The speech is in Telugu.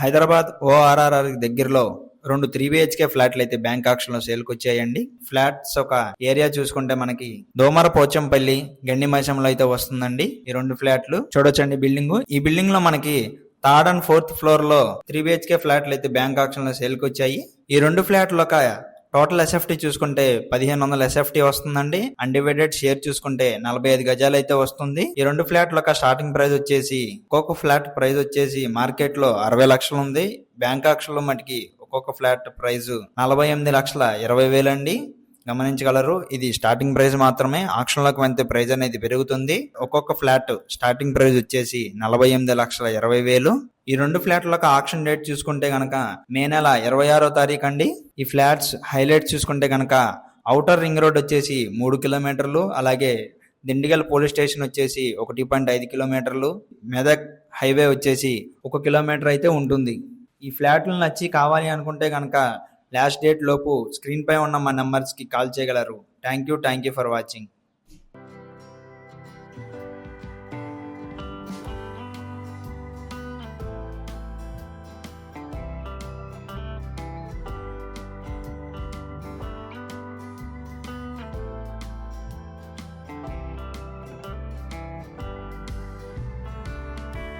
హైదరాబాద్ ఓఆర్ఆర్ దగ్గరలో 2 3 BHK ఫ్లాట్లు అయితే బ్యాంక్ ఆక్షన్ లో సేల్కి వచ్చాయండి. ఫ్లాట్స్ ఒక ఏరియా చూసుకుంటే మనకి దోమర పోచంపల్లి గండిమైసంలో అయితే వస్తుందండి. ఈ 2 ఫ్లాట్లు చూడొచ్చండి. ఈ బిల్డింగ్ లో మనకి థర్డ్ అండ్ ఫోర్త్ ఫ్లోర్ లో 3 BHK ఫ్లాట్లు అయితే బ్యాంక్ ఆక్షన్ లో సేల్కి వచ్చాయి. ఈ 2 ఫ్లాట్లు ఒక టోటల్ ఎస్ఎఫ్టీ చూసుకుంటే 1500 ఎస్ఎఫ్టీ వస్తుందండి. అన్డివైడెడ్ షేర్ చూసుకుంటే 45 గజాలు అయితే వస్తుంది. ఈ 2 ఫ్లాట్ల స్టార్టింగ్ ప్రైస్ వచ్చేసి ఒక్కొక్క ఫ్లాట్ ప్రైస్ వచ్చేసి మార్కెట్ లో 60 లక్షలు ఉంది. బ్యాంక్ ఆక్షన్ లో మటుకి ఒక్కొక్క ఫ్లాట్ ప్రైస్ 48,20,000 అండి. గమనించగలరు. ఇది స్టార్టింగ్ ప్రైస్ మాత్రమే. ఆక్షన్ లోకి వెళ్తే ప్రైస్ అనేది పెరుగుతుంది. ఒక్కొక్క ఫ్లాట్ స్టార్టింగ్ ప్రైస్ వచ్చేసి 48,20,000. ఈ 2 ఫ్లాట్ల ఆక్షన్ డేట్ చూసుకుంటే గనక మే నెల 26వ తారీఖు అండి. ఈ ఫ్లాట్స్ హైలైట్ చూసుకుంటే గనక ఔటర్ రింగ్ రోడ్ వచ్చేసి 3 కిలోమీటర్లు, అలాగే దిండిగల్ పోలీస్ స్టేషన్ వచ్చేసి 1.5 కిలోమీటర్లు, మెదక్ హైవే వచ్చేసి 1 కిలోమీటర్ అయితే ఉంటుంది. ఈ ఫ్లాట్లు నచ్చి కావాలి అనుకుంటే కనుక లాస్ట్ డేట్ లోపు స్క్రీన్ పై ఉన్న మా నెంబర్స్ కి కాల్ చేయగలరు. Thank you for watching.